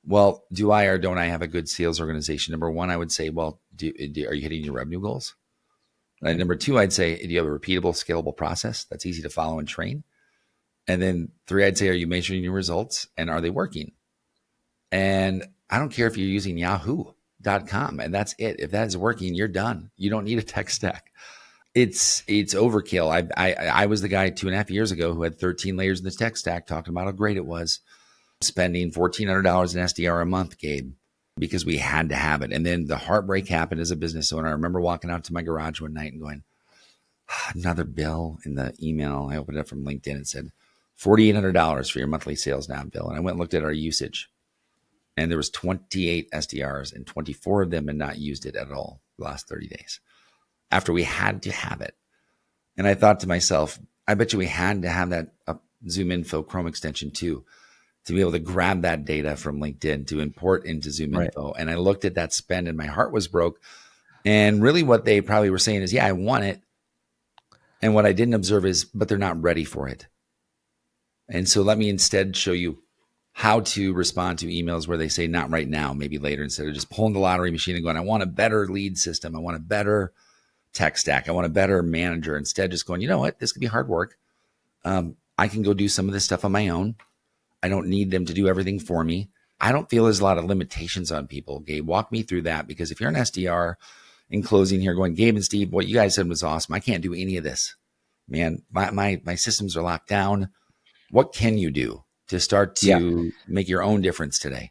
well, do I or don't I have a good sales organization? Number 1, I would say, well, are you hitting your revenue goals? And number 2, I'd say, do you have a repeatable, scalable process that's easy to follow and train? And then 3, I'd say, are you measuring your results and are they working? And I don't care if you're using yahoo.com and that's it. If that is working, you're done. You don't need a tech stack. It's overkill. I was the guy 2.5 years ago who had 13 layers in the tech stack talking about how great it was, spending $1,400 in SDR a month, Gabe, because we had to have it. And then the heartbreak happened as a business owner. I remember walking out to my garage one night and going, another bill in the email. I opened it up from LinkedIn and said, $4,800 for your monthly sales now, Bill. And I went and looked at our usage. And there was 28 SDRs and 24 of them had not used it at all the last 30 days after we had to have it. And I thought to myself, I bet you we had to have that Zoom Info Chrome extension too, to be able to grab that data from LinkedIn to import into Zoom Info. And I looked at that spend and my heart was broke. And really what they probably were saying is, yeah, I want it. And what I didn't observe is, but they're not ready for it. And so let me instead show you how to respond to emails where they say not right now, maybe later, instead of just pulling the lottery machine and going, I want a better lead system. I want a better tech stack. I want a better manager. Instead, just going, you know what, this could be hard work. I can go do some of this stuff on my own. I don't need them to do everything for me. I don't feel there's a lot of limitations on people. Gabe, walk me through that, because if you're an SDR in closing here going, Gabe and Steve, what you guys said was awesome. I can't do any of this, man. My systems are locked down. What can you do to start to make your own difference today?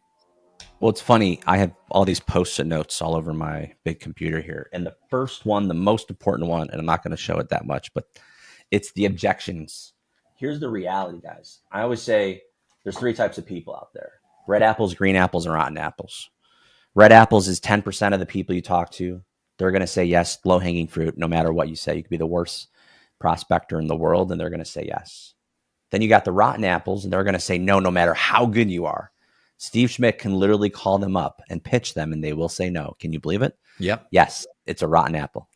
Well, it's funny. I have all these post-it notes all over my big computer here. And the first one, the most important one, and I'm not going to show it that much, but it's the objections. Here's the reality, guys. I always say there's 3 types of people out there: red apples, green apples, and rotten apples. Red apples is 10% of the people you talk to. They're going to say yes, low-hanging fruit, no matter what you say. You could be the worst prospector in the world, and they're going to say yes. Then you got the rotten apples, and they're going to say no, no matter how good you are. Steve Schmidt can literally call them up and pitch them, and they will say no. Can you believe it? Yep. Yes, it's a rotten apple.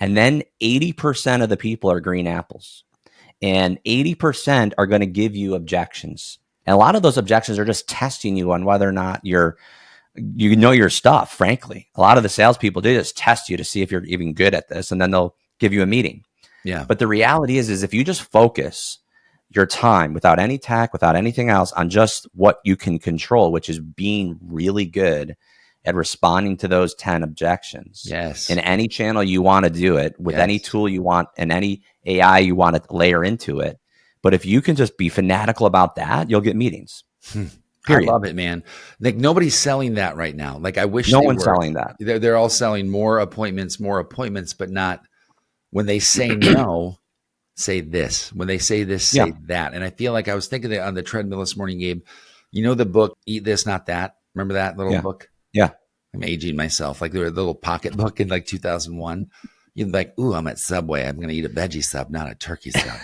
And then 80% of the people are green apples, and 80% are going to give you objections. And a lot of those objections are just testing you on whether or not you know your stuff. Frankly, a lot of the salespeople do just test you to see if you're even good at this, and then they'll give you a meeting. Yeah. But the reality is if you just focus your time without any tech, without anything else, on just what you can control, which is being really good at responding to those 10 objections. Yes. In any channel you want to do it, with any tool you want and any AI you want to layer into it. But if you can just be fanatical about that, you'll get meetings. Period. I love it, man. Like nobody's selling that right now. Like I wish no one's selling that. They're all selling more appointments, but not when they say no. Say this. When they say this, say that. And I feel like I was thinking that on the treadmill this morning, Gabe, you know the book, Eat This, Not That? Remember that little book? Yeah. I'm aging myself. Like there was a little pocket book in like 2001. You'd be like, ooh, I'm at Subway. I'm going to eat a veggie sub, not a turkey sub.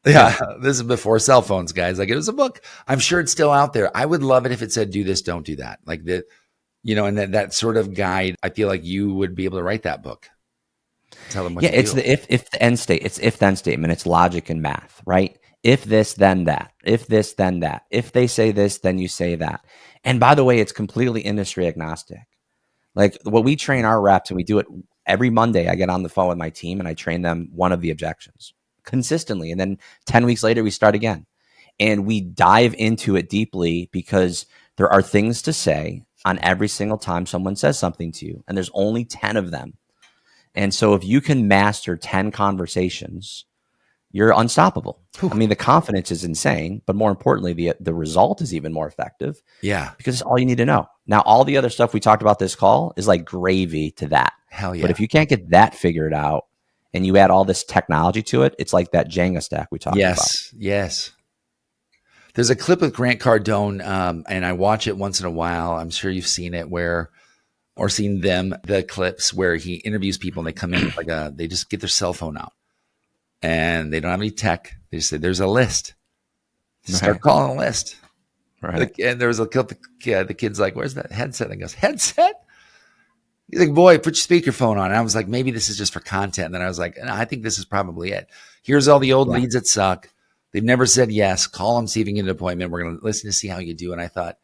Yeah. This is before cell phones, guys. Like it was a book. I'm sure it's still out there. I would love it if it said, do this, don't do that. Like that, and that sort of guide. I feel like you would be able to write that book. Tell them what to it's do. the if the end state. It's if then statement. It's logic and math, right? If this, then that. If this, then that. If they say this, then you say that. And by the way, it's completely industry agnostic. Like what we train our reps, and we do it every Monday. I get on the phone with my team and I train them one of the objections consistently. And then 10 weeks later, we start again. And we dive into it deeply because there are things to say on every single time someone says something to you. And there's only 10 of them. And so if you can master 10 conversations, you're unstoppable. Whew. I mean, the confidence is insane, but more importantly, the result is even more effective. Yeah. Because it's all you need to know. Now, all the other stuff we talked about this call is like gravy to that. Hell yeah. But if you can't get that figured out and you add all this technology to it, it's like that Jenga stack we talked about. Yes. There's a clip with Grant Cardone, and I watch it once in a while. I'm sure you've seen it or seen the clips where he interviews people and they come in with they just get their cell phone out and they don't have any tech. They just say, there's a list. Start calling a list. Right. And there was a clip, the kid's like, where's that headset? And he goes, headset? He's like, boy, put your speakerphone on. And I was like, maybe this is just for content. And then I was like, no, I think this is probably it. Here's all the old leads that suck. They've never said yes. Call them, see if you can get an appointment. We're going to listen to see how you do. And I thought,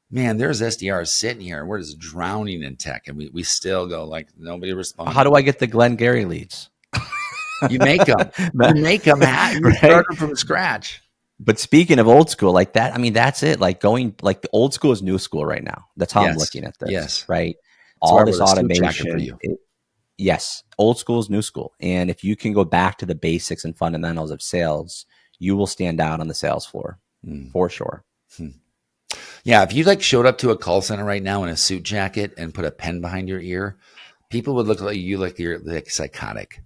man, there's SDRs sitting here and we're just drowning in tech. And we still go like, nobody responds. How do I get the Glenn Gary leads? You make them. You start them from scratch. But speaking of old school like that, I mean, that's it. Like going, like the old school is new school right now. That's how I'm looking at this. Yes. Right. All this automation. For you. Yes. Old school is new school. And if you can go back to the basics and fundamentals of sales, you will stand out on the sales floor for sure. Yeah. If you like showed up to a call center right now in a suit jacket and put a pen behind your ear, people would look like you like you're like psychotic.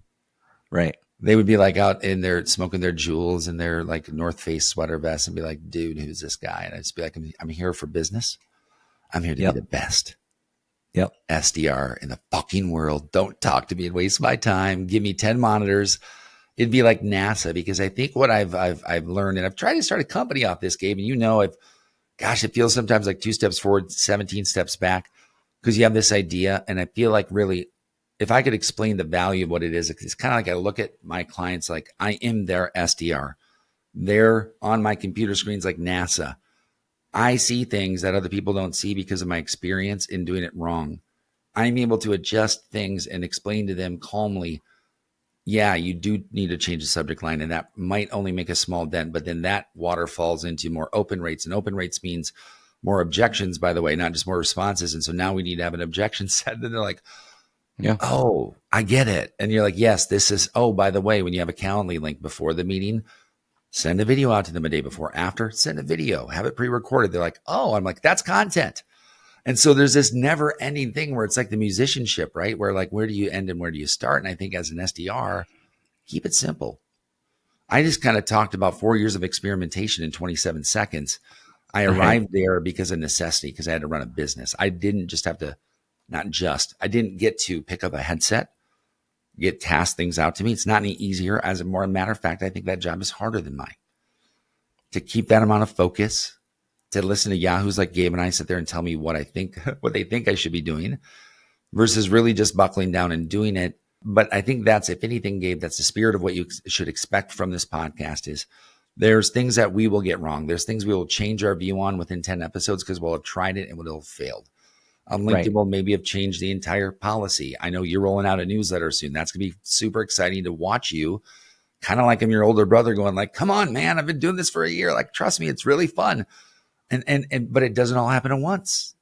Right. They would be like out in there smoking their jewels and their like North Face sweater vest and be like, dude, who's this guy? And I'd just be like, I'm here for business. I'm here to be the best SDR in the fucking world. Don't talk to me and waste my time. Give me 10 monitors. It'd be like NASA, because I think what I've learned, and I've tried to start a company off this, Gabe, and it feels sometimes like 2 steps forward, 17 steps back, because you have this idea. And I feel like really, if I could explain the value of what it is, it's kind of like I look at my clients like I am their SDR. They're on my computer screens like NASA. I see things that other people don't see because of my experience in doing it wrong. I'm able to adjust things and explain to them calmly, yeah, you do need to change the subject line, and that might only make a small dent, but then that water falls into more open rates, and open rates means more objections, by the way, not just more responses. And so now we need to have an objection set. And they're like, oh, I get it. And you're like, yes, this is, oh, by the way, when you have a Calendly link before the meeting, send a video out to them a day before. After, send a video, have it pre-recorded. They're like, oh, I'm like, that's content. And so there's this never ending thing where it's like the musicianship, right? Where like, where do you end and where do you start? And I think as an SDR, keep it simple. I just kind of talked about 4 years of experimentation in 27 seconds. I Right. arrived there because of necessity, because I had to run a business. I didn't just have to, I didn't get to pick up a headset, get task things out to me. It's not any easier. As a more matter of fact, I think that job is harder than mine. To keep that amount of focus, to listen to yahoos like Gabe and I sit there and tell me what I think, what they think I should be doing versus really just buckling down and doing it. But I think that's, if anything, Gabe, that's the spirit of what you should expect from this podcast is there's things that we will get wrong. There's things we will change our view on within 10 episodes because we'll have tried it and it'll have failed. On LinkedIn, Right. we'll maybe have changed the entire policy. I know you're rolling out a newsletter soon. That's going to be super exciting to watch you. Kind of like I'm your older brother going like, come on, man, I've been doing this for a year. Like, trust me, it's really fun. But it doesn't all happen at once.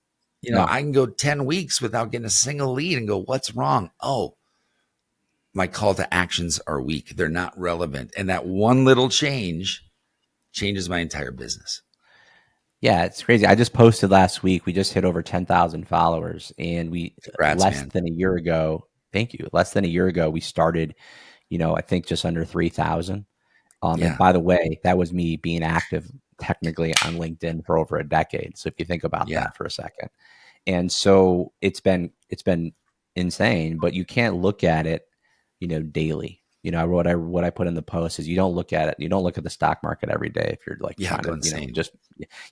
No. I can go 10 weeks without getting a single lead and go, what's wrong? Oh, my call to actions are weak. They're not relevant. And that one little change changes my entire business. Yeah, it's crazy. I just posted last week. We just hit over 10,000 followers, and Congrats, less man. than a year ago. Thank you. Less than a year ago, we started. I think just under 3,000. And Yeah. by the way, that was me being active technically on LinkedIn for over a decade. So if you think about Yeah. that for a second, and so it's been insane. But you can't look at it, daily. What I put in the post is you don't look at it. You don't look at the stock market every day if you're like Yeah. trying Go to, insane. just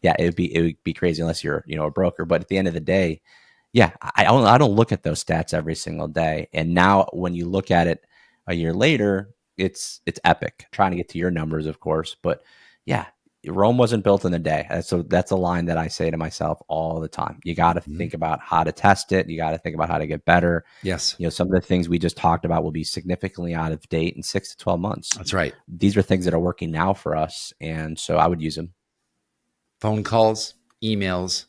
yeah, it would be crazy unless you're a broker. But at the end of the day, yeah, I don't look at those stats every single day. And now when you look at it a year later, it's epic. Trying to get to your numbers, of course, but yeah, Rome wasn't built in a day. So that's a line that I say to myself all the time. You got to Mhm. think about how to test it. You got to think about how to get better. Yes. Some of the things we just talked about will be significantly out of date in 6 to 12 months. That's right. These are things that are working now for us, and so I would use them. Phone calls, emails,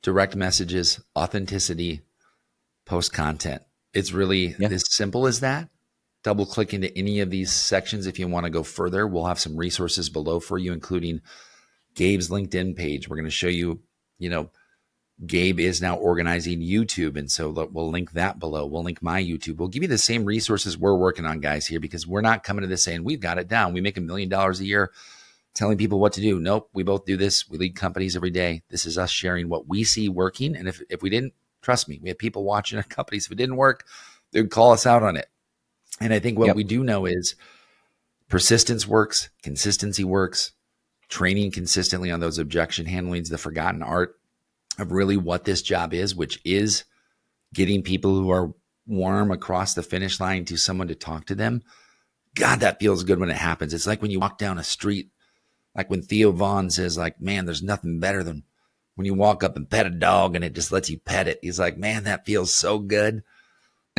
direct messages, authenticity, post content. It's really Yeah. as simple as that. Double click into any of these sections if you want to go further. We'll have some resources below for you, including Gabe's LinkedIn page. We're going to show you, Gabe is now organizing YouTube. And so we'll link that below. We'll link my YouTube. We'll give you the same resources we're working on, guys, here, because we're not coming to this saying we've got it down. We make $1 million a year telling people what to do. Nope. We both do this. We lead companies every day. This is us sharing what we see working. And if we didn't, trust me, we have people watching our companies. If it didn't work, they would call us out on it. And I think what Yep. we do know is persistence works, consistency works, training consistently on those objection handlings, the forgotten art of really what this job is, which is getting people who are warm across the finish line to someone to talk to them. God, that feels good when it happens. It's like when you walk down a street, like when Theo Vaughn says, like, man, there's nothing better than when you walk up and pet a dog and it just lets you pet it. He's like, man, that feels so good.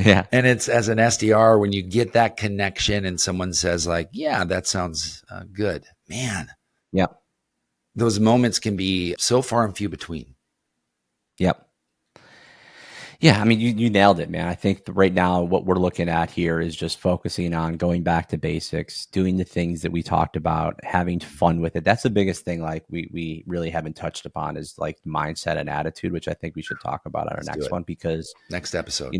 Yeah. And it's as an SDR, when you get that connection and someone says like, yeah, that sounds good, man, Yep. those moments can be so far and few between. Yep. Yeah, I mean, you nailed it, man. I think right now what we're looking at here is just focusing on going back to basics, doing the things that we talked about, having fun with it. That's the biggest thing. Like we really haven't touched upon is like mindset and attitude, which I think we should talk about on our Let's do next it. one because Next episode.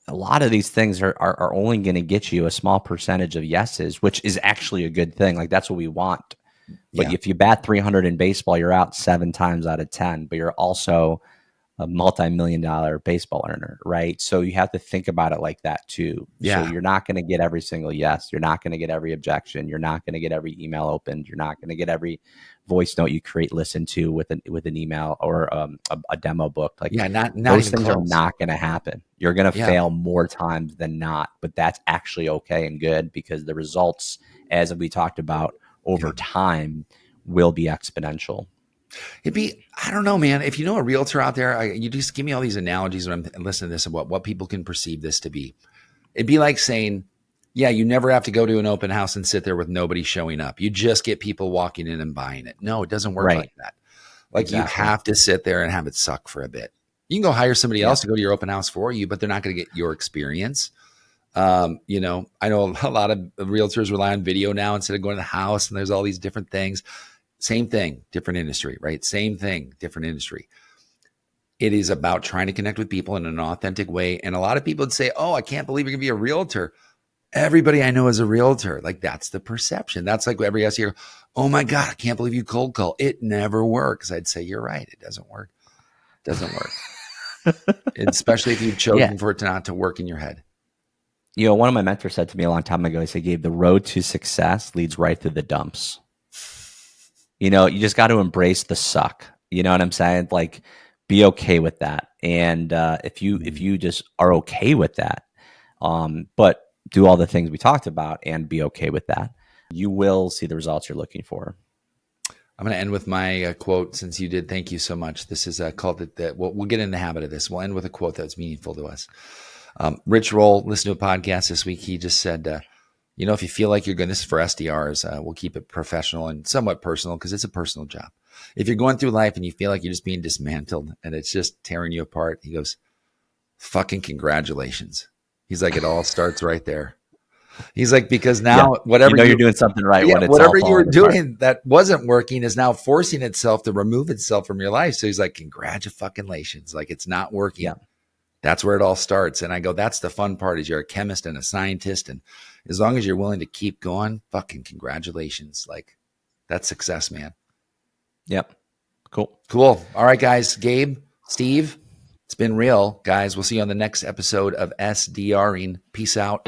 a lot of these things are only going to get you a small percentage of yeses, which is actually a good thing. Like that's what we want. But Yeah. if you bat 300 in baseball, you're out 7 times out of 10. But you're also a multi-million-dollar baseball earner, right? So you have to think about it like that too. So Yeah. you're not going to get every single yes. You're not going to get every objection. You're not going to get every email opened. You're not going to get every voice note you create listened to with an email or a demo book. Like Yeah. Not those even things are close. not going to happen. You're going to Yeah. fail more times than not, but that's actually okay and good because the results, as we talked about over time, will be exponential. It'd be, I don't know, man. If you know a realtor out there, you just give me all these analogies when I'm listening to this about what people can perceive this to be. It'd be like saying, yeah, you never have to go to an open house and sit there with nobody showing up. You just get people walking in and buying it. No, it doesn't work Right. like that. Like Exactly. you have to sit there and have it suck for a bit. You can go hire somebody else to go to your open house for you, but they're not going to get your experience. I know a lot of realtors rely on video now instead of going to the house, and there's all these different things. Same thing, different industry, right? Same thing, different industry. It is about trying to connect with people in an authentic way. And a lot of people would say, oh, I can't believe you're going to be a realtor. Everybody I know is a realtor. Like, that's the perception. That's like every SDR, oh my God, I can't believe you cold call. It never works. I'd say, you're right. It doesn't work. It doesn't work. Especially if you've chosen for it to not to work in your head. You know, one of my mentors said to me a long time ago, he said, Gabe, the road to success leads right through the dumps. You know, you just got to embrace the suck. You know what I'm saying? Like, be okay with that. And if you just are okay with that, but do all the things we talked about and be okay with that, you will see the results you're looking for. I'm going to end with my quote, since you did. Thank you so much. This is called we'll get in the habit of this. We'll end with a quote that's meaningful to us. Rich Roll listened to a podcast this week. He just said, if you feel like you're good, this is for SDRs, we'll keep it professional and somewhat personal because it's a personal job. If you're going through life and you feel like you're just being dismantled and it's just tearing you apart, he goes, fucking congratulations. He's like, it all starts right there. He's like, because now whatever you're doing something right. When it's whatever you were doing apart that wasn't working is now forcing itself to remove itself from your life. So he's like, congratulations. Like, it's not working. Yeah. That's where it all starts. And I go, that's the fun part, is you're a chemist and a scientist. And as long as you're willing to keep going, fucking congratulations. Like, that's success, man. Yep. Cool. All right, guys. Gabe, Steve, it's been real, guys. We'll see you on the next episode of SDRing. Peace out.